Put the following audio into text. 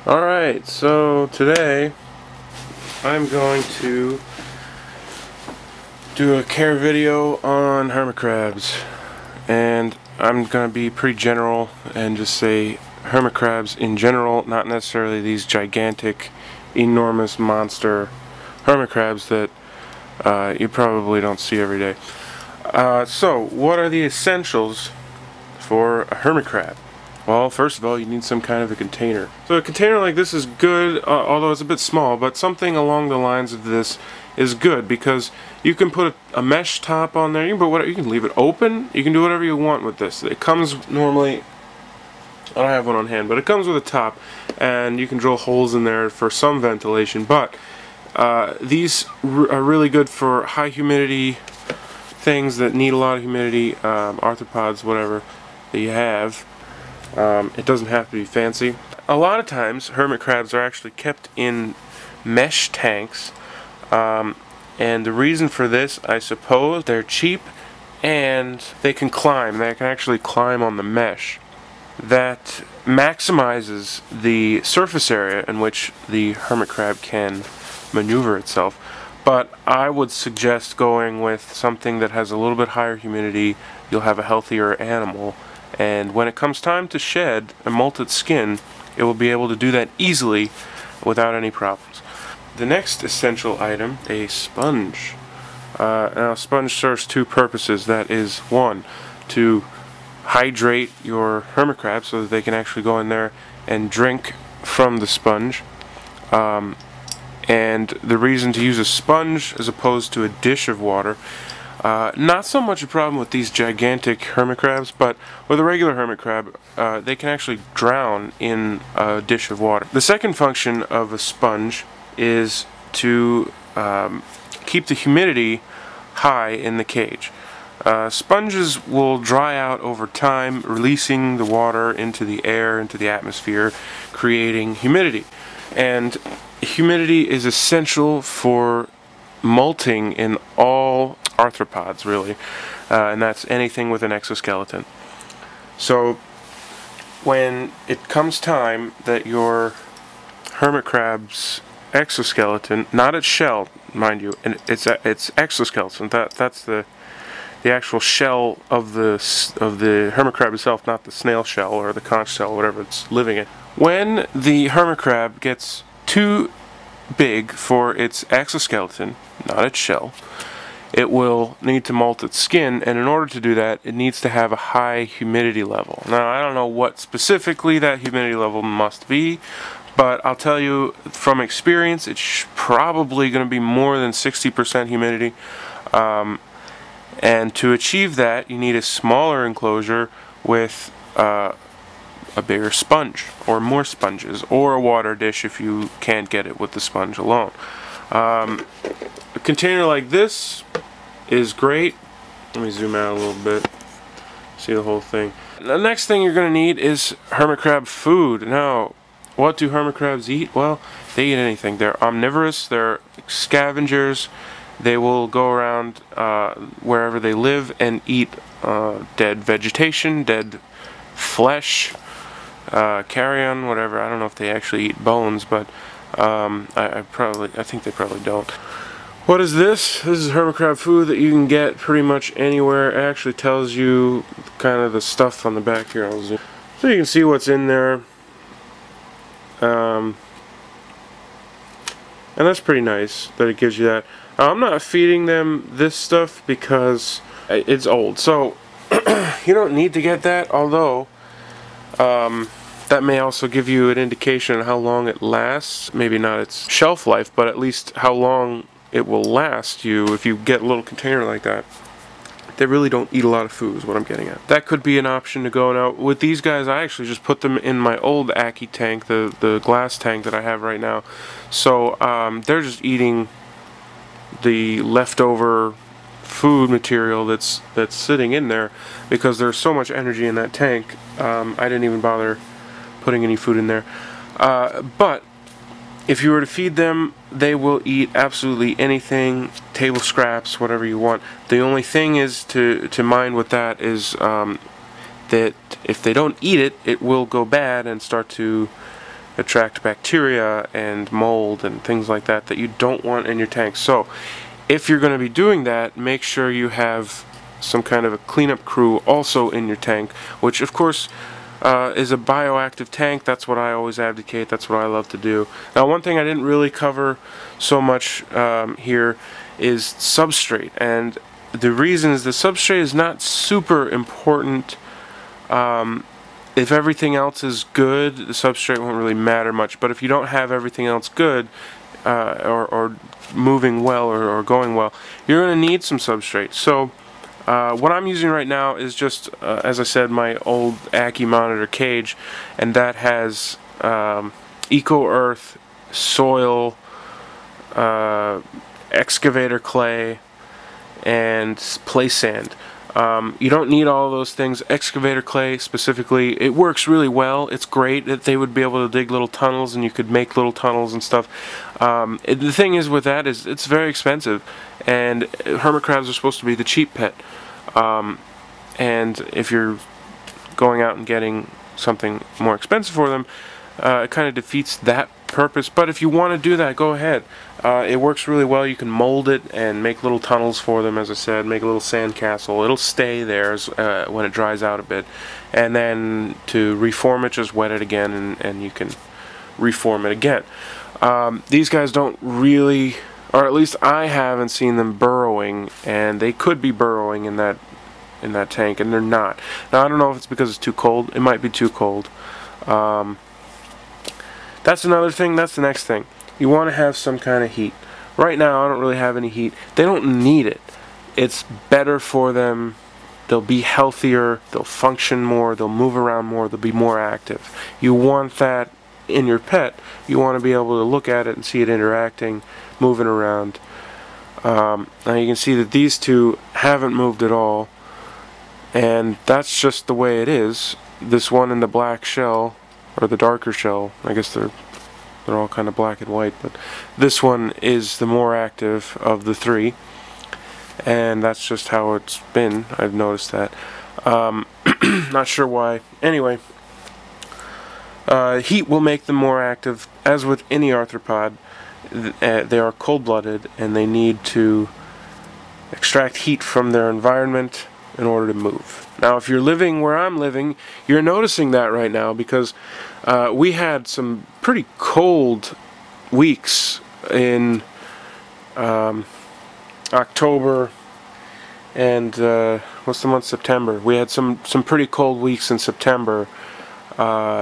Alright, so today I'm going to do a care video on hermit crabs, and I'm going to be pretty general and just say hermit crabs in general, not necessarily these gigantic, enormous monster hermit crabs that you probably don't see every day. So what are the essentials for a hermit crab? Well, first of all, you need some kind of a container. So a container like this is good, although it's a bit small, but something along the lines of this is good because you can put a mesh top on there. You can put whatever, you can leave it open. You can do whatever you want with this. It comes normally, I don't have one on hand, but it comes with a top, and you can drill holes in there for some ventilation. But these are really good for high humidity things that need a lot of humidity, arthropods, whatever that you have. It doesn't have to be fancy. A lot of times hermit crabs are actually kept in mesh tanks, and the reason for this, I suppose, they're cheap and they can climb. They can actually climb on the mesh. That maximizes the surface area in which the hermit crab can maneuver itself. But I would suggest going with something that has a little bit higher humidity. You'll have a healthier animal, and when it comes time to shed and molt its skin, it will be able to do that easily without any problems. The next essential item, a sponge. Now a sponge serves two purposes. That is, one, to hydrate your hermit crab so that they can actually go in there and drink from the sponge. And the reason to use a sponge as opposed to a dish of water, not so much a problem with these gigantic hermit crabs, but with a regular hermit crab, they can actually drown in a dish of water. The second function of a sponge is to keep the humidity high in the cage. Sponges will dry out over time, releasing the water into the air, into the atmosphere, creating humidity. And humidity is essential for molting in all arthropods, really, and that's anything with an exoskeleton. So when it comes time that your hermit crab's exoskeleton, not its shell, mind you, and it's exoskeleton, that's the actual shell of the hermit crab itself, not the snail shell or the conch shell, whatever it's living in. When the hermit crab gets too big for its exoskeleton, not its shell, it will need to molt its skin, and in order to do that, it needs to have a high humidity level. Now, I don't know what specifically that humidity level must be, but I'll tell you from experience, it's probably going to be more than 60% humidity. And to achieve that, you need a smaller enclosure with a bigger sponge, or more sponges, or a water dish if you can't get it with the sponge alone. A container like this is great. Let me zoom out a little bit, see the whole thing. The next thing you're going to need is hermit crab food. Now, what do hermit crabs eat? Well, they eat anything. They're omnivorous, they're scavengers. They will go around wherever they live and eat dead vegetation, dead flesh, carrion, whatever. I don't know if they actually eat bones, but I think they probably don't. What is this? This is hermit crab food that you can get pretty much anywhere. It actually tells you kind of the stuff on the back here. I'll zoom. So you can see what's in there. And that's pretty nice that it gives you that. I'm not feeding them this stuff because it's old, so you don't need to get that, although that may also give you an indication of how long it lasts. Maybe not its shelf life, but at least how long it will last you if you get a little container like that. They really don't eat a lot of food is what I'm getting at. That could be an option to go. Now with these guys, I actually just put them in my old Aki tank, the glass tank that I have right now. So they're just eating the leftover food material that's sitting in there because there's so much energy in that tank. I didn't even bother putting any food in there. But if you were to feed them, they will eat absolutely anything, table scraps, whatever you want. The only thing is to mind with that is that if they don't eat it, it will go bad and start to attract bacteria and mold and things like that that you don't want in your tank. So if you're going to be doing that, make sure you have some kind of a cleanup crew also in your tank, which of course is a bioactive tank. That's what I always advocate. That's what I love to do. Now, one thing I didn't really cover so much here is substrate, and the reason is the substrate is not super important. If everything else is good, the substrate won't really matter much, but if you don't have everything else good, or moving well, or going well, you're going to need some substrate. So what I'm using right now is just, as I said, my old Ackie monitor cage, and that has Eco Earth, soil, excavator clay, and place sand. You don't need all of those things. Excavator clay specifically, it works really well. It's great that they would be able to dig little tunnels, and you could make little tunnels and stuff. The thing is with that is it's very expensive, and hermit crabs are supposed to be the cheap pet. And if you're going out and getting something more expensive for them, it kind of defeats that purpose. But if you want to do that, go ahead. It works really well. You can mold it and make little tunnels for them, as I said, make a little sand castle. It'll stay there when it dries out a bit, and then to reform it, just wet it again, and you can reform it again. These guys don't really, or at least I haven't seen them burrowing, and they could be burrowing in that tank, and they're not. Now, I don't know if it's because it's too cold. It might be too cold. That's another thing. That's the next thing. You want to have some kind of heat. Right now, I don't really have any heat. They don't need it. It's better for them. They'll be healthier. They'll function more. They'll move around more. They'll be more active. You want that in your pet. You want to be able to look at it and see it interacting, moving around. Now you can see that these two haven't moved at all, and that's just the way it is. This one in the black shell, or the darker shell, I guess they're all kind of black and white, but this one is the more active of the three, and that's just how it's been. I've noticed that. Not sure why. Anyway, heat will make them more active. As with any arthropod, they are cold-blooded, and they need to extract heat from their environment in order to move. Now, if you're living where I'm living, you're noticing that right now, because we had some pretty cold weeks in October and what's the month? September. We had some pretty cold weeks in September. Then